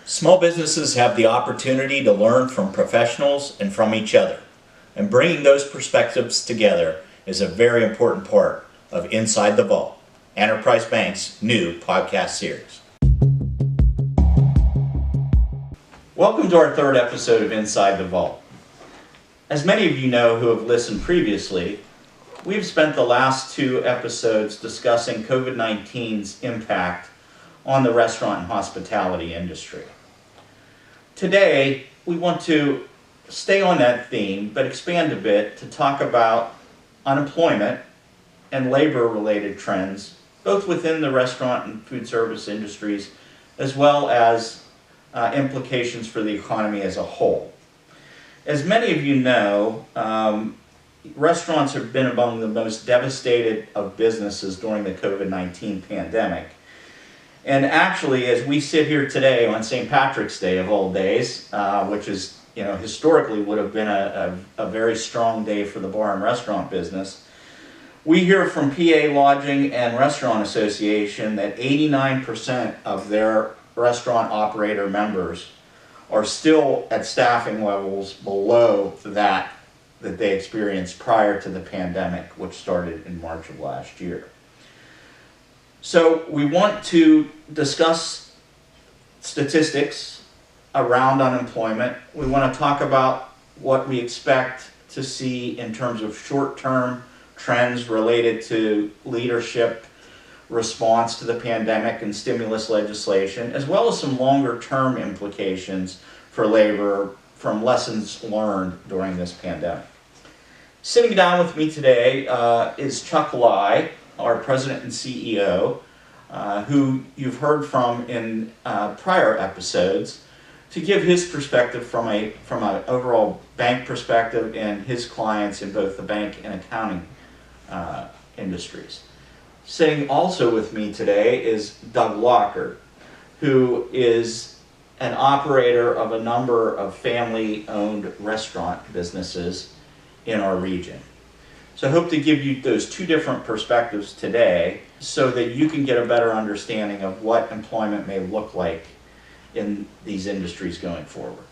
Small businesses have the opportunity to learn from professionals and from each other, and bringing those perspectives together is a very important part of Inside the Vault, Enterprise Bank's new podcast series. Welcome to our third episode of Inside the Vault. As many of you know who have listened previously, we've spent the last two episodes discussing COVID-19's impact on the restaurant and hospitality industry. Today, we want to stay on that theme, but expand a bit to talk about unemployment and labor-related trends, both within the restaurant and food service industries, as well as implications for the economy as a whole. As many of you know, restaurants have been among the most devastated of businesses during the COVID-19 pandemic. And actually, as we sit here today on St. Patrick's Day of all days, which is, historically would have been a very strong day for the bar and restaurant business, we hear from PA Lodging and Restaurant Association that 89% of their restaurant operator members are still at staffing levels below that they experienced prior to the pandemic, which started in March of last year. So we want to discuss statistics around unemployment. We want to talk about what we expect to see in terms of short-term trends related to leadership response to the pandemic and stimulus legislation, as well as some longer-term implications for labor from lessons learned during this pandemic. Sitting down with me today is Chuck Leyh, our president and CEO, who you've heard from in prior episodes, to give his perspective from an overall bank perspective and his clients in both the bank and accounting industries. Sitting also with me today is Doug Lockard, who is an operator of a number of family-owned restaurant businesses in our region. So I hope to give you those two different perspectives today so that you can get a better understanding of what employment may look like in these industries going forward.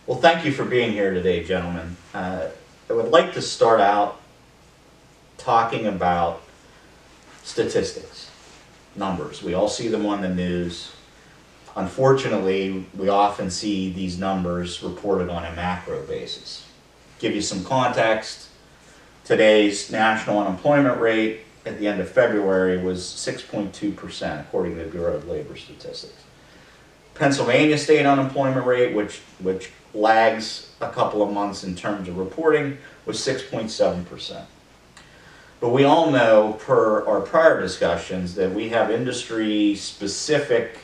Well, thank you for being here today, gentlemen. I would like to start out talking about statistics, numbers. We all see them on the news. Unfortunately, we often see these numbers reported on a macro basis. Give you some context, today's national unemployment rate at the end of February was 6.2%, according to the Bureau of Labor Statistics. Pennsylvania state unemployment rate, which lags a couple of months in terms of reporting, was 6.7%. But we all know, per our prior discussions, that we have industry-specific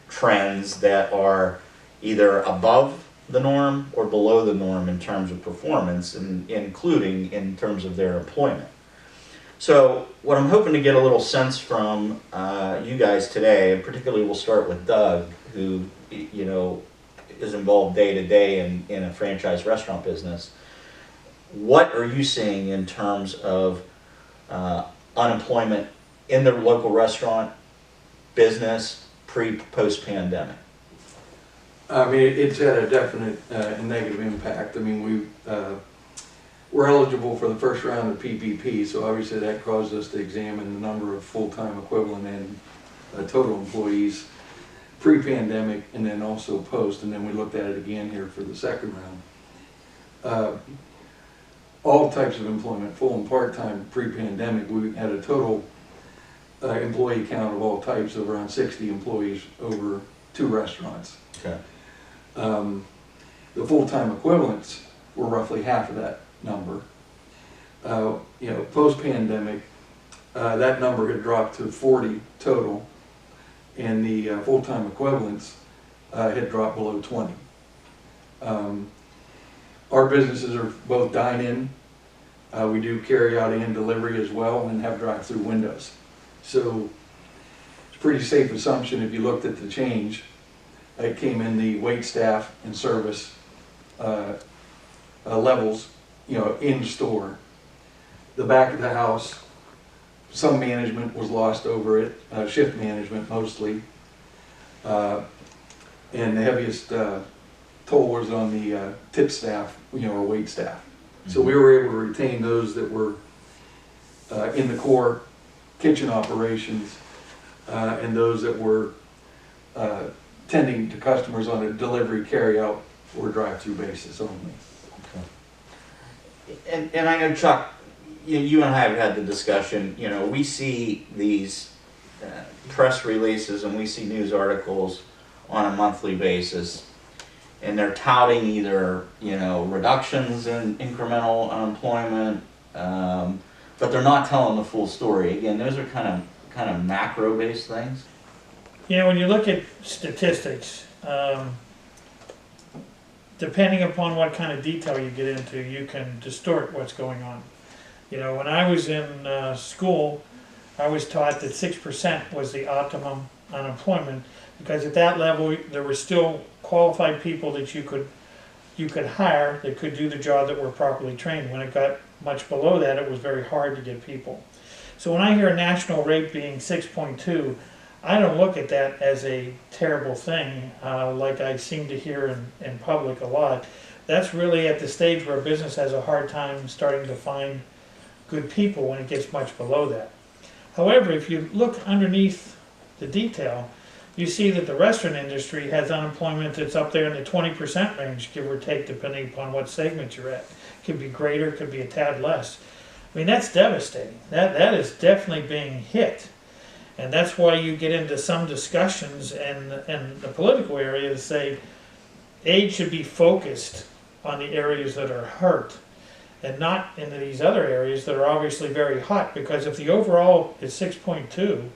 trends that are either above the norm or below the norm in terms of performance, and including in terms of their employment. So what I'm hoping to get a little sense from you guys today, and particularly we'll start with Doug, who is involved day to day in a franchise restaurant business. What are you seeing in terms of unemployment in the local restaurant business post pandemic? I mean, it's had a definite negative impact. I mean, we're eligible for the first round of PPP, so obviously that caused us to examine the number of full-time equivalent and total employees pre-pandemic and then also post, and then we looked at it again here for the second round. All types of employment, full and part-time pre-pandemic, we had a total employee count of all types of around 60 employees over 2 restaurants. Okay. The full-time equivalents were roughly half of that number. Post-pandemic, that number had dropped to 40 total, and the full-time equivalents had dropped below 20. Our businesses are both dine-in. We do carry out and delivery as well, and have drive-through windows. So it's a pretty safe assumption if you looked at the change. It came in the wait staff and service levels, in store. The back of the house some management was lost over it, shift management mostly. And the heaviest toll was on the tip staff, or wait staff. So we were able to retain those that were in the core kitchen operations and those that were tending to customers on a delivery, carry-out, or drive-through basis only. Okay. And I know, Chuck, you and I have had the discussion, we see these press releases and we see news articles on a monthly basis, and they're touting either, reductions in incremental unemployment, but they're not telling the full story. Again, those are kind of macro-based things. When you look at statistics, depending upon what kind of detail you get into, you can distort what's going on. When I was in school, I was taught that 6% was the optimum unemployment, because at that level there were still qualified people that you could hire that could do the job that were properly trained. When it got much below that, it was very hard to get people. So when I hear a national rate being 6.2, I don't look at that as a terrible thing, like I seem to hear in public a lot. That's really at the stage where a business has a hard time starting to find good people when it gets much below that. However, if you look underneath the detail, you see that the restaurant industry has unemployment that's up there in the 20% range, give or take, depending upon what segment you're at. It could be greater, it could be a tad less. I mean, that's devastating. That is definitely being hit. And that's why you get into some discussions in the political area to say aid should be focused on the areas that are hurt and not in these other areas that are obviously very hot. Because if the overall is 6.2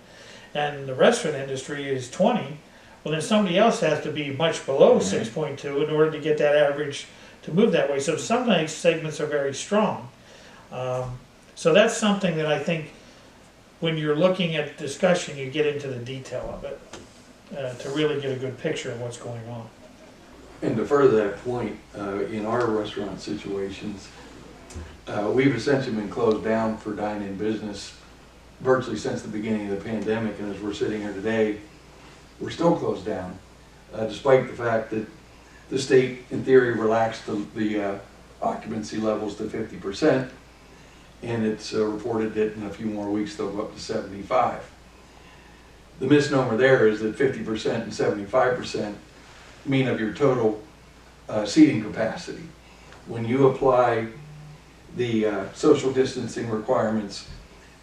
and the restaurant industry is 20, well, then somebody else has to be much below 6.2 in order to get that average to move that way. So some of these segments are very strong. So that's something that I think when you're looking at discussion, you get into the detail of it to really get a good picture of what's going on. And to further that point, in our restaurant situations, we've essentially been closed down for dine-in business virtually since the beginning of the pandemic, and as we're sitting here today, we're still closed down, despite the fact that the state, in theory, relaxed the occupancy levels to 50%, and it's reported that in a few more weeks they'll go up to 75%. The misnomer there is that 50% and 75% mean of your total seating capacity. When you apply the social distancing requirements,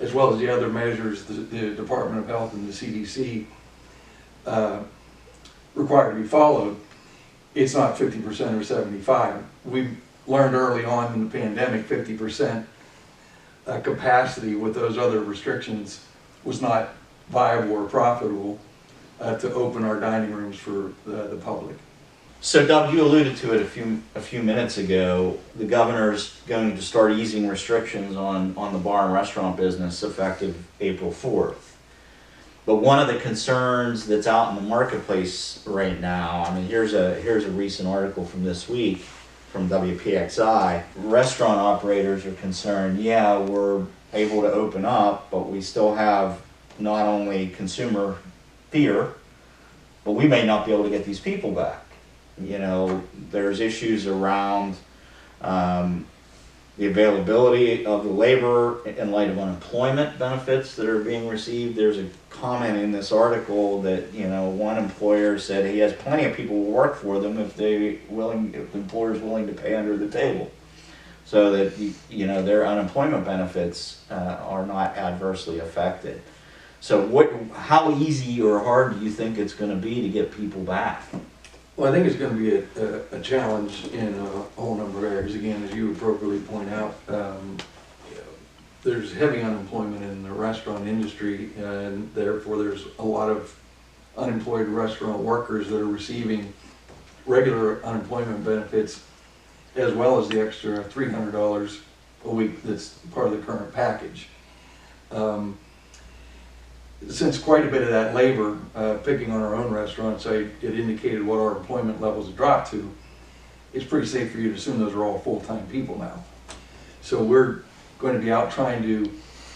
as well as the other measures the Department of Health and the CDC require to be followed, it's not 50% or 75%. We learned early on in the pandemic 50% capacity with those other restrictions was not viable or profitable to open our dining rooms for the public. So Doug, you alluded to it a few minutes ago. The governor's going to start easing restrictions on the bar and restaurant business effective April 4th. But one of the concerns that's out in the marketplace right now, I mean, here's a recent article from this week from WPXI. Restaurant operators are concerned, yeah, we're able to open up, but we still have not only consumer fear, but we may not be able to get these people back. There's issues around the availability of the labor in light of unemployment benefits that are being received. There's a comment in this article that one employer said he has plenty of people who work for them if the employer's willing to pay under the table, so that their unemployment benefits are not adversely affected. So how easy or hard do you think it's going to be to get people back? Well, I think it's going to be a challenge in a whole number of areas. Again, as you appropriately point out, there's heavy unemployment in the restaurant industry, and therefore there's a lot of unemployed restaurant workers that are receiving regular unemployment benefits, as well as the extra $300 a week that's part of the current package. Since quite a bit of that labor, picking on our own restaurants, it indicated what our employment levels have dropped to, it's pretty safe for you to assume those are all full-time people now. So we're going to be out trying to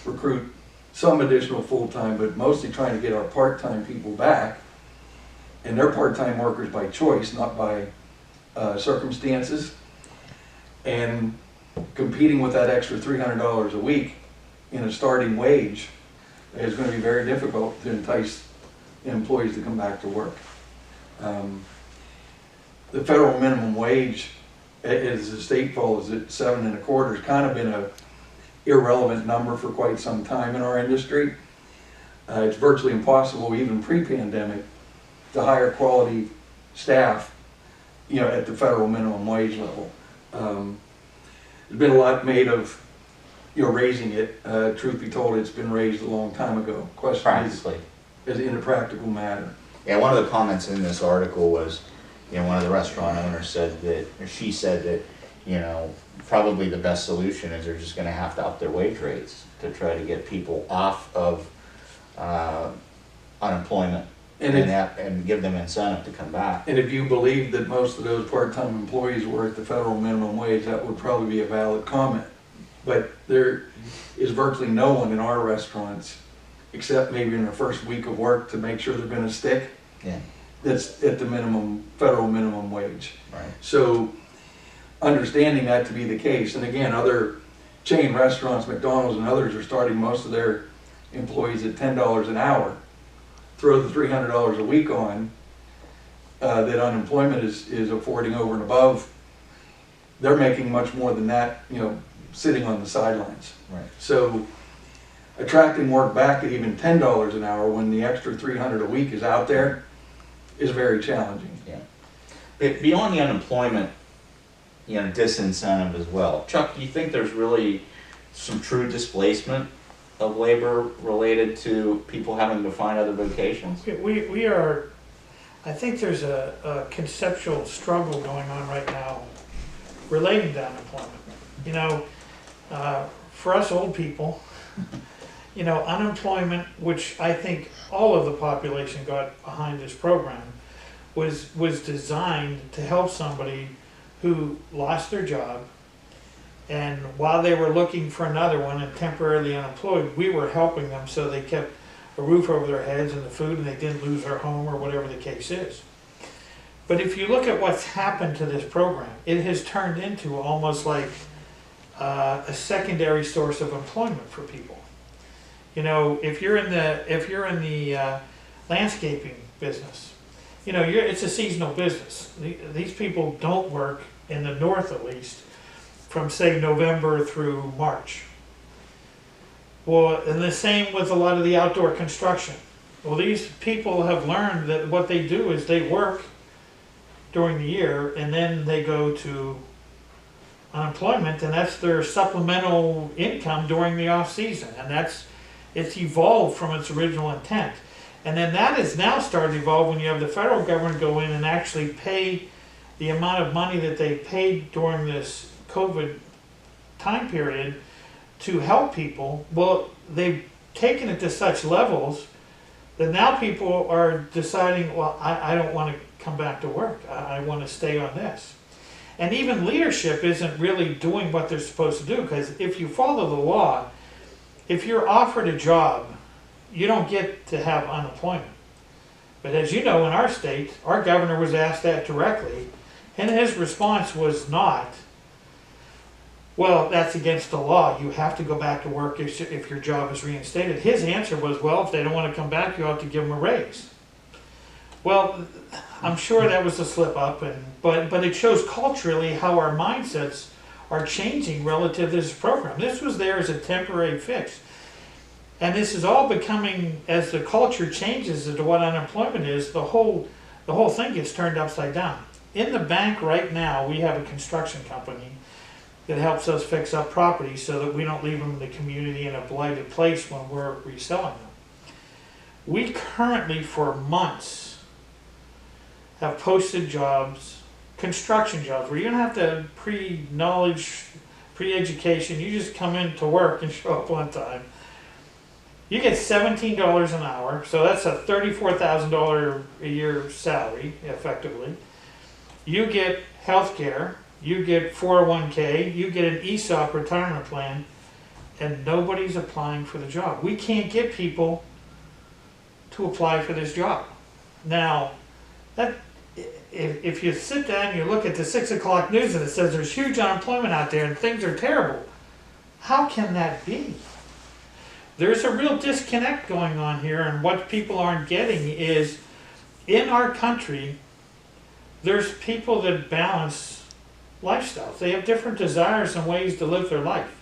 recruit some additional full-time, but mostly trying to get our part-time people back. And they're part-time workers by choice, not by circumstances. And competing with that extra $300 a week in a starting wage is going to be very difficult to entice employees to come back to work. The federal minimum wage, as the state follows it, 7.25, has kind of been a irrelevant number for quite some time in our industry. It's virtually impossible, even pre-pandemic, to hire quality staff, at the federal minimum wage level. There's been a lot made of, raising it. Truth be told, it's been raised a long time ago. Question is in a practical matter. Yeah, one of the comments in this article was, one of the restaurant owners said that, or she said that, probably the best solution is they're just going to have to up their wage rates to try to get people off of unemployment and give them incentive to come back. And if you believe that most of those part-time employees were at the federal minimum wage, that would probably be a valid comment. But there is virtually no one in our restaurants, except maybe in the first week of work to make sure they're going to stick, that's at the federal minimum wage. Right. So understanding that to be the case, and again, other chain restaurants, McDonald's and others, are starting most of their employees at $10 an hour. Throw the $300 a week on that unemployment is affording over and above. They're making much more than that, sitting on the sidelines. Right. So attracting work back at even $10 an hour when the extra $300 a week is out there is very challenging. Yeah. Beyond the unemployment, disincentive as well. Chuck, do you think there's really some true displacement of labor related to people having to find other vocations? We are, I think there's a conceptual struggle going on right now relating to unemployment. For us old people, unemployment, which I think all of the population got behind this program, was designed to help somebody who lost their job, and while they were looking for another one and temporarily unemployed, we were helping them so they kept a roof over their heads and the food, and they didn't lose their home or whatever the case is. But if you look at what's happened to this program, it has turned into almost like a secondary source of employment for people. If you're in the landscaping business, it's a seasonal business. These people don't work, in the north at least, from say November through March. Well, and the same with a lot of the outdoor construction. Well, these people have learned that what they do is they work during the year and then they go to unemployment, and that's their supplemental income during the off season, and it's evolved from its original intent. And then that is now started to evolve when you have the federal government go in and actually pay the amount of money that they paid during this COVID time period to help people. Well, they've taken it to such levels that now people are deciding, well, I don't want to come back to work. I want to stay on this. And even leadership isn't really doing what they're supposed to do, because if you follow the law, if you're offered a job, you don't get to have unemployment. But as you know, in our state, our governor was asked that directly, and his response was not, well, that's against the law. You have to go back to work if your job is reinstated. His answer was, well, if they don't want to come back, you have to give them a raise. Well, I'm sure that was a slip up, but it shows culturally how our mindsets are changing relative to this program. This was there as a temporary fix. And this is all becoming, as the culture changes as to what unemployment is, the whole thing gets turned upside down. In the bank right now, we have a construction company that helps us fix up properties so that we don't leave them in the community in a blighted place when we're reselling them. We currently, for months, have posted jobs, construction jobs, where you don't have to pre-knowledge, pre-education, you just come in to work and show up on time. You get $17 an hour, so that's a $34,000 a year salary, effectively. You get health care, you get 401k, you get an ESOP retirement plan. and nobody's applying for the job. We can't get people to apply for this job. Now, that if you sit down and you look at the 6 o'clock news and it says there's huge unemployment out there and things are terrible, how can that be? There's a real disconnect going on here, and what people aren't getting is, in our country, there's people that balance lifestyles. They have different desires and ways to live their life.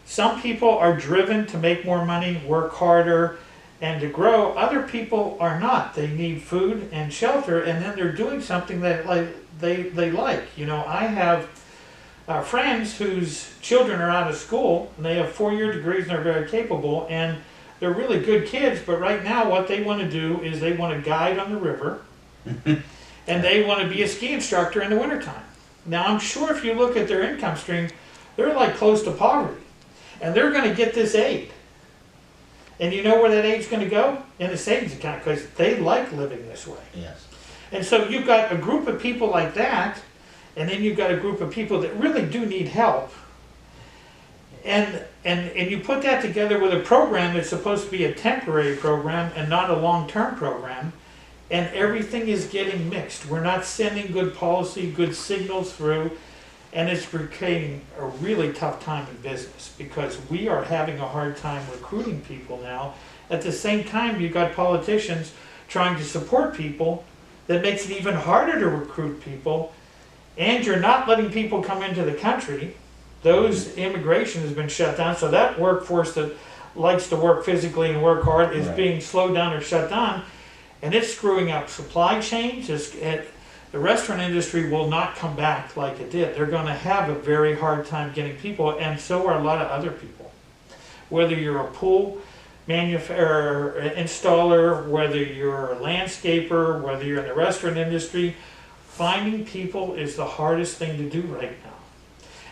Some people are driven to make more money, work harder, and to grow. Other people are not. They need food and shelter, and then they're doing something that they like. You know, I have friends whose children are out of school, and they have 4-year degrees and they're very capable, and they're really good kids, but right now what they want to do is they want to guide on the river, and they want to be a ski instructor in the wintertime. Now, I'm sure if you look at their income stream, they're like close to poverty, and they're going to get this aid. And you know where that aid's going to go? In a savings account, because they like living this way. Yes. And so you've got a group of people like that, and then you've got a group of people that really do need help. And you put that together with a program that's supposed to be a temporary program and not a long-term program, and everything is getting mixed. We're not sending good policy, good signals through, and it's creating a really tough time in business because we are having a hard time recruiting people now. At the same time, you've got politicians trying to support people that makes it even harder to recruit people, and you're not letting people come into the country. Those immigration has been shut down, so that workforce that likes to work physically and work hard is being slowed down or shut down, and it's screwing up supply chains. The restaurant industry will not come back like it did. They're going to have a very hard time getting people, and so are a lot of other people. Whether you're a pool installer, whether you're a landscaper, whether you're in the restaurant industry, finding people is the hardest thing to do right now.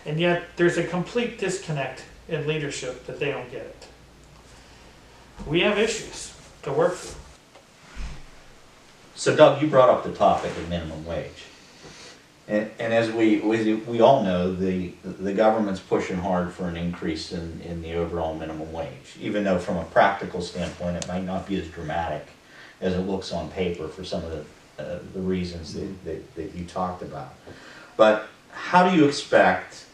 And yet there's a complete disconnect in leadership that they don't get it. We have issues to work through. So Doug, you brought up the topic of minimum wage. And as we all know, the government's pushing hard for an increase in the overall minimum wage, even though from a practical standpoint it might not be as dramatic as it looks on paper for some of the reasons that you talked about. But how do you expect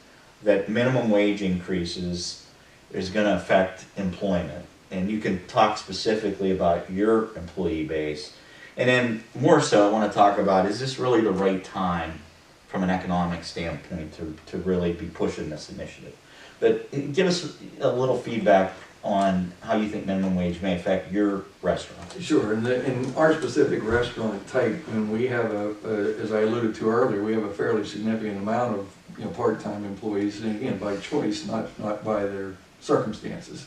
that minimum wage increases is going to affect employment? And you can talk specifically about your employee base. And then more so, I want to talk about, is this really the right time from an economic standpoint to really be pushing this initiative? But give us a little feedback on how you think minimum wage may affect your restaurant. Sure. In our specific restaurant type, and we have as I alluded to earlier, we have a fairly significant amount of part-time employees, and again by choice, not by their circumstances.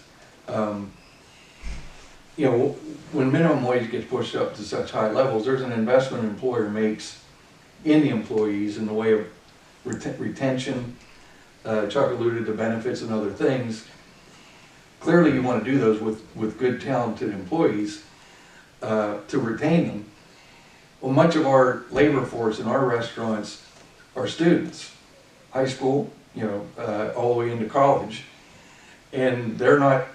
When minimum wage gets pushed up to such high levels, there's an investment an employer makes in the employees in the way of retention. Chuck alluded to benefits and other things. Clearly you want to do those with good, talented employees to retain them. Well, much of our labor force in our restaurants are students, high school, all the way into college, and they're not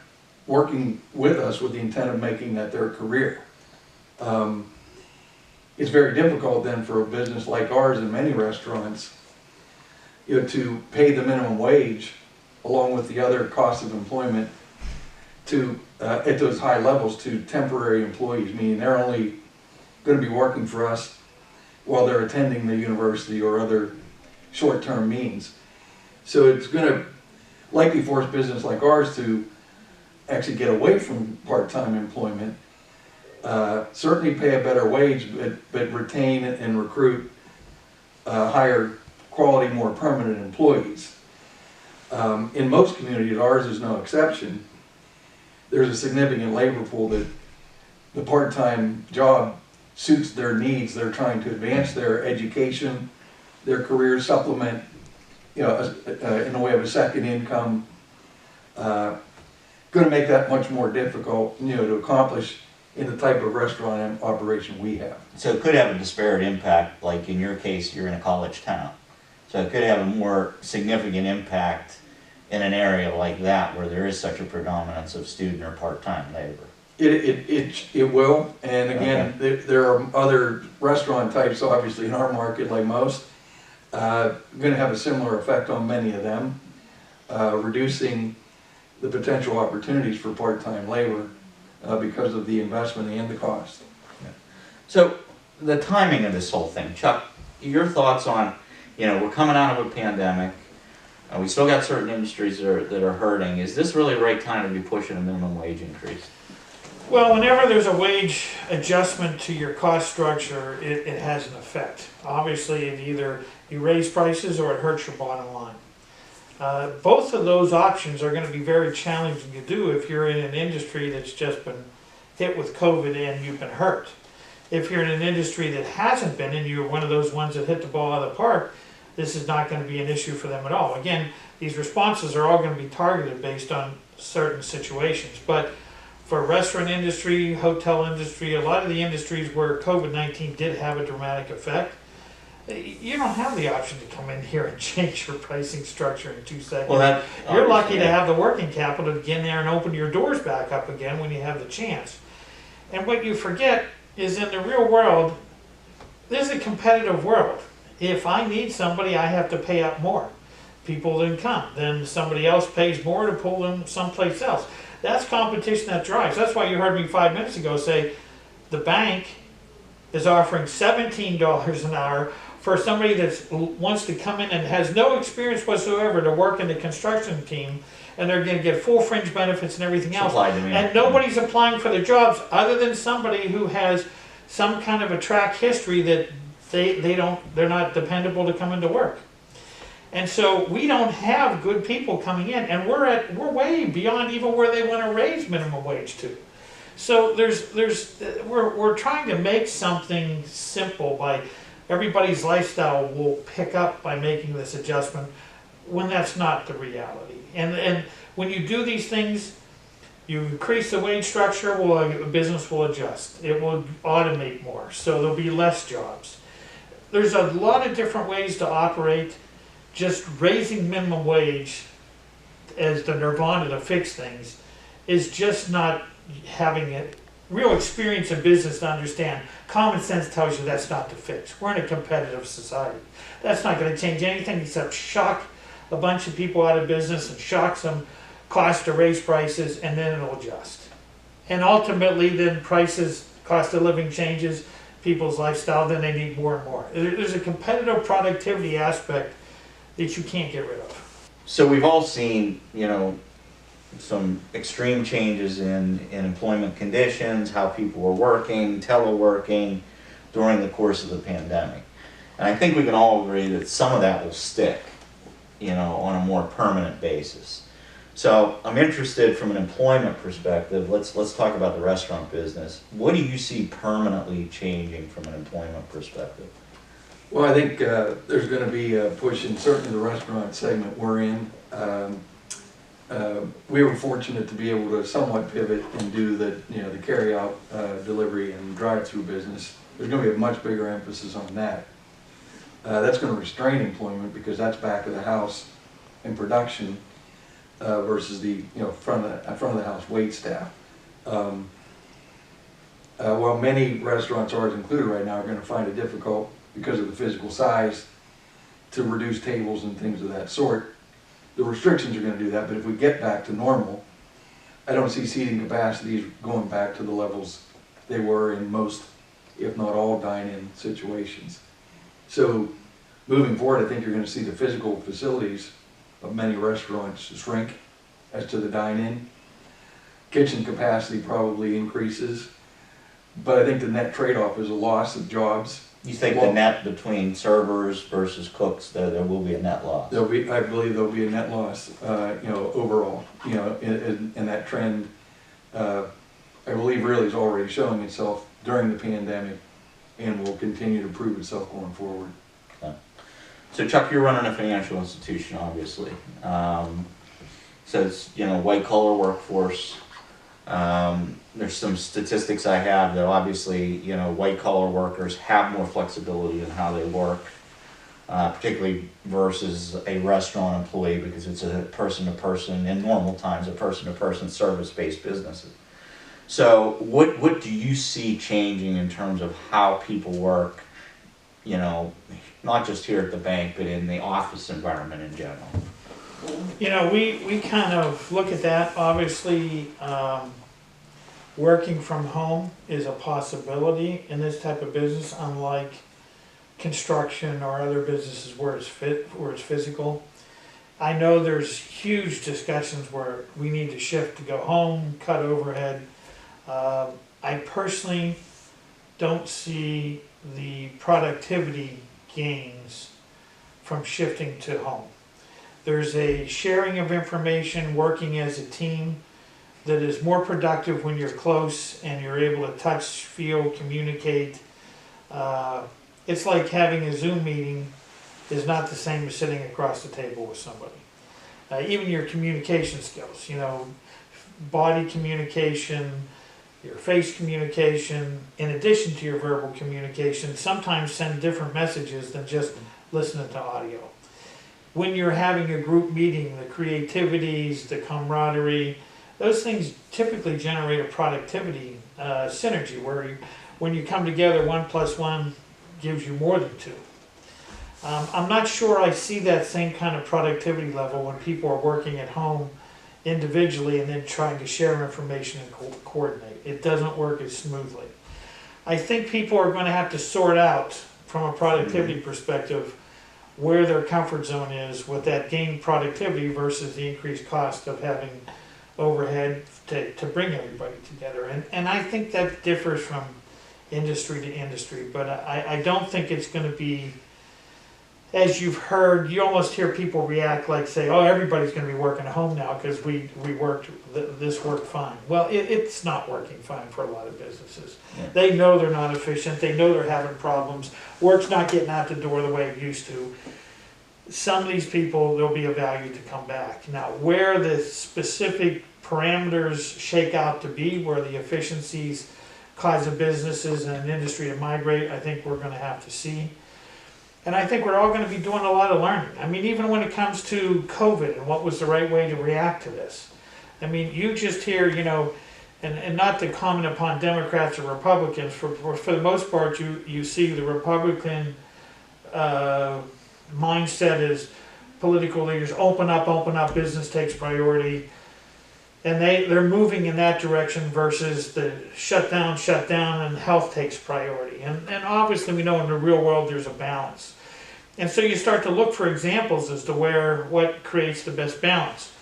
working with us with the intent of making that their career. It's very difficult then for a business like ours and many restaurants to pay the minimum wage along with the other costs of employment to at those high levels to temporary employees, meaning they're only going to be working for us while they're attending the university or other short-term means. So it's going to likely force business like ours to actually get away from part-time employment, certainly pay a better wage, but retain and recruit higher quality, more permanent employees. In most communities, ours is no exception, there's a significant labor pool that the part-time job suits their needs. They're trying to advance their education, their career, supplement, in the way of a second income. Going to make that much more difficult, to accomplish in the type of restaurant operation we have. So it could have a disparate impact, like in your case, you're in a college town. So it could have a more significant impact in an area like that where there is such a predominance of student or part-time labor. It will, and again, there are other restaurant types, obviously, in our market, like most, going to have a similar effect on many of them, reducing the potential opportunities for part-time labor because of the investment and the cost. So, the timing of this whole thing, Chuck, your thoughts on, we're coming out of a pandemic, we still got certain industries that are hurting. Is this really the right time to be pushing a minimum wage increase? Well, whenever there's a wage adjustment to your cost structure, it has an effect. Obviously, it either you raise prices or it hurts your bottom line. Both of those options are going to be very challenging to do if you're in an industry that's just been hit with COVID and you've been hurt. If you're in an industry that hasn't been and you're one of those ones that hit the ball out of the park, this is not going to be an issue for them at all. Again, these responses are all going to be targeted based on certain situations. But for restaurant industry, hotel industry, a lot of the industries where COVID-19 did have a dramatic effect, you don't have the option to come in here and change your pricing structure in 2 seconds. Well, you're lucky to have the working capital to get in there and open your doors back up again when you have the chance. And what you forget is in the real world, this is a competitive world. If I need somebody, I have to pay up more. People then come. Then somebody else pays more to pull them someplace else. That's competition that drives. That's why you heard me 5 minutes ago say the bank is offering $17 an hour for somebody that wants to come in and has no experience whatsoever to work in the construction team, and they're going to get full fringe benefits and everything else. And nobody's applying for the jobs other than somebody who has some kind of a track history that they're not dependable to come into work. And so we don't have good people coming in, and we're way beyond even where they want to raise minimum wage to. So we're trying to make something simple by everybody's lifestyle will pick up by making this adjustment when that's not the reality. And when you do these things, you increase the wage structure, a business will adjust. It will automate more, so there'll be less jobs. There's a lot of different ways to operate. Just raising minimum wage as the nirvana to fix things is just not having a real experience in business to understand. Common sense tells you that's not the fix. We're in a competitive society. That's not going to change anything except shock a bunch of people out of business and shock some cost to raise prices, and then it'll adjust. And ultimately then prices, cost of living changes, people's lifestyle, then they need more and more. There's a competitive productivity aspect that you can't get rid of. So we've all seen, some extreme changes in employment conditions, how people were working, teleworking during the course of the pandemic. And I think we can all agree that some of that will stick, on a more permanent basis. So I'm interested from an employment perspective, let's talk about the restaurant business. What do you see permanently changing from an employment perspective? Well, I think there's going to be a push in certainly the restaurant segment we're in. We were fortunate to be able to somewhat pivot and do the carry-out delivery and drive-through business. There's going to be a much bigger emphasis on that. That's going to restrain employment because that's back of the house in production versus the front of the house wait staff. While many restaurants, ours included right now, are going to find it difficult because of the physical size to reduce tables and things of that sort, the restrictions are going to do that. But if we get back to normal, I don't see seating capacities going back to the levels they were in most, if not all, dine-in situations. So moving forward, I think you're going to see the physical facilities of many restaurants shrink as to the dine-in. Kitchen capacity probably increases, but I think the net trade-off is a loss of jobs. You think the net between servers versus cooks, there will be a net loss? I believe there'll be a net loss, overall, and that trend, I believe really is already showing itself during the pandemic and will continue to prove itself going forward. Okay. So Chuck, you're running a financial institution, obviously. So it's, white collar workforce. There's some statistics I have that obviously, white collar workers have more flexibility in how they work. particularly versus a restaurant employee, because it's a person-to-person, in normal times, a person-to-person service-based businesses. So what do you see changing in terms of how people work, you know, not just here at the bank, but in the office environment in general? You know, we kind of look at that. Obviously, working from home is a possibility in this type of business, unlike construction or other businesses where it's physical. I know there's huge discussions where we need to shift to go home, cut overhead. I personally don't see the productivity gains from shifting to home. There's a sharing of information, working as a team, that is more productive when you're close and you're able to touch, feel, communicate. It's like having a Zoom meeting is not the same as sitting across the table with somebody. Even your communication skills, you know, body communication, your face communication, in addition to your verbal communication, sometimes send different messages than just listening to audio. When you're having a group meeting, the creativities, the camaraderie, those things typically generate a productivity synergy where when you come together, 1 + 1 gives you more than 2. I'm not sure I see that same kind of productivity level when people are working at home individually and then trying to share information and coordinate. It doesn't work as smoothly. I think people are going to have to sort out, from a productivity perspective, where their comfort zone is with that gained productivity versus the increased cost of having overhead to bring everybody together. And I think that differs from industry to industry, but I don't think it's going to be, as you've heard, you almost hear people react like, say, oh, everybody's going to be working at home now because this worked fine. Well, it's not working fine for a lot of businesses. Yeah. They know they're not efficient. They know they're having problems. Work's not getting out the door the way it used to. Some of these people, there'll be a value to come back. Now, where the specific parameters shake out to be, where the efficiencies cause the businesses and an industry to migrate, I think we're going to have to see. And I think we're all going to be doing a lot of learning. I mean, even when it comes to COVID and what was the right way to react to this. I mean, you just hear, you know, and not to comment upon Democrats or Republicans, for the most part, you see the Republican mindset is political leaders open up, business takes priority. And they're moving in that direction versus the shut down, and health takes priority. And obviously we know in the real world there's a balance. And so you start to look for examples as to what creates the best balance.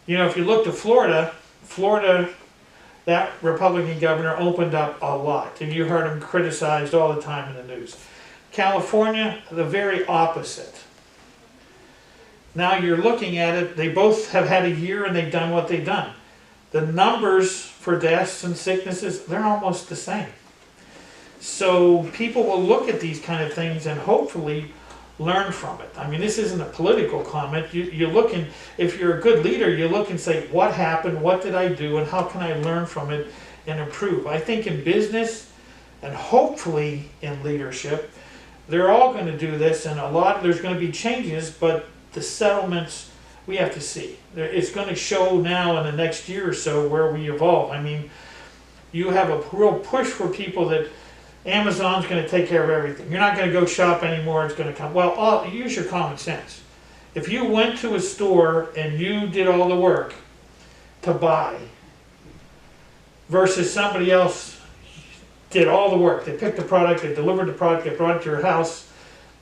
You know, if you look to Florida, that Republican governor opened up a lot. And you heard him criticized all the time in the news. California, the very opposite. Now you're looking at it, they both have had a year and they've done what they've done. The numbers for deaths and sicknesses, they're almost the same. So people will look at these kind of things and hopefully learn from it. I mean, this isn't a political comment. You're looking, if you're a good leader, you look and say, what happened, what did I do, and how can I learn from it and improve? I think in business and hopefully in leadership, they're all going to do this, and there's going to be changes, but the settlements, we have to see. It's going to show now in the next year or so where we evolve. I mean, you have a real push for people that Amazon's going to take care of everything. You're not going to go shop anymore, it's going to come. Well, use your common sense. If you went to a store and you did all the work to buy versus somebody else did all the work, they picked the product, they delivered the product, they brought it to your house,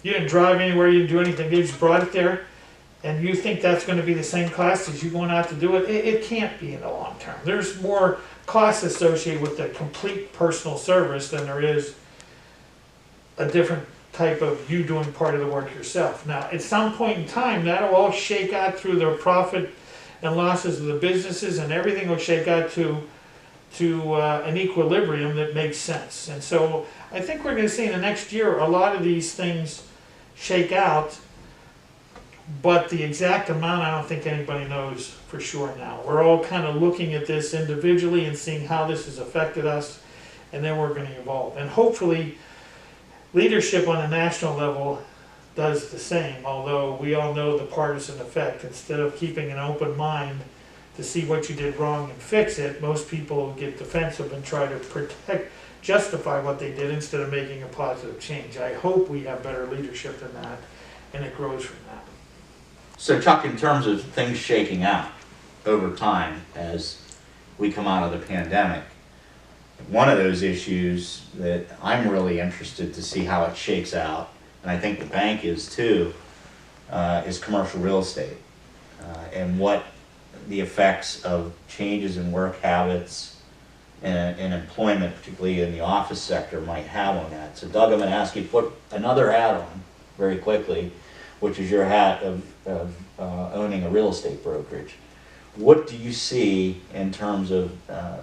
you didn't drive anywhere, you didn't do anything, they just brought it there, and you think that's going to be the same cost as you going out to do it, it can't be in the long term. There's more costs associated with the complete personal service than there is a different type of you doing part of the work yourself. Now, at some point in time, that'll all shake out through the profit and losses of the businesses, and everything will shake out to an equilibrium that makes sense. And so I think we're going to see in the next year a lot of these things shake out, but the exact amount I don't think anybody knows for sure now. We're all kind of looking at this individually and seeing how this has affected us, and then we're going to evolve. And hopefully leadership on a national level does the same, although we all know the partisan effect. Instead of keeping an open mind to see what you did wrong and fix it, most people get defensive and try to justify what they did instead of making a positive change. I hope we have better leadership than that, and it grows from that. So Chuck, in terms of things shaking out over time as we come out of the pandemic, one of those issues that I'm really interested to see how it shakes out, and I think the bank is too, is commercial real estate, and what the effects of changes in work habits and employment, particularly in the office sector, might have on that. So Doug, I'm going to ask you to put another hat on very quickly, which is your hat of owning a real estate brokerage. What do you see in terms of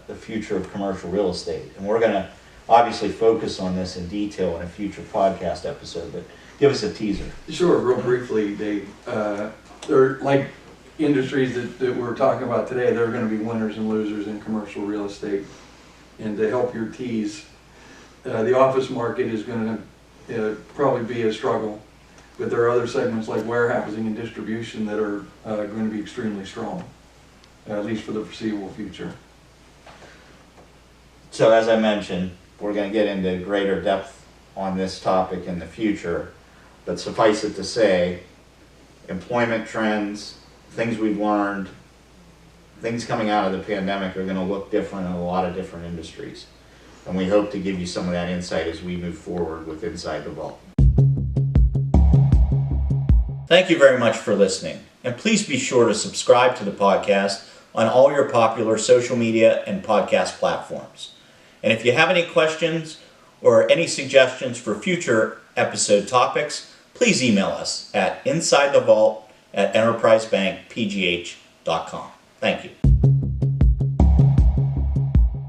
the future of commercial real estate? And we're going to obviously focus on this in detail in a future podcast episode, but give us a teaser. Sure, real briefly, Dave. They're like industries that we're talking about today, there are going to be winners and losers in commercial real estate. And to help your tease, the office market is going to probably be a struggle, but there are other segments like warehousing and distribution that are going to be extremely strong, at least for the foreseeable future. So as I mentioned, we're going to get into greater depth on this topic in the future, but suffice it to say, employment trends, things we've learned, things coming out of the pandemic are going to look different in a lot of different industries. And we hope to give you some of that insight as we move forward with Inside the Vault. Thank you very much for listening. And please be sure to subscribe to the podcast on all your popular social media and podcast platforms. And if you have any questions or any suggestions for future episode topics, please email us at insidethevault@enterprisebankpgh.com. Thank you.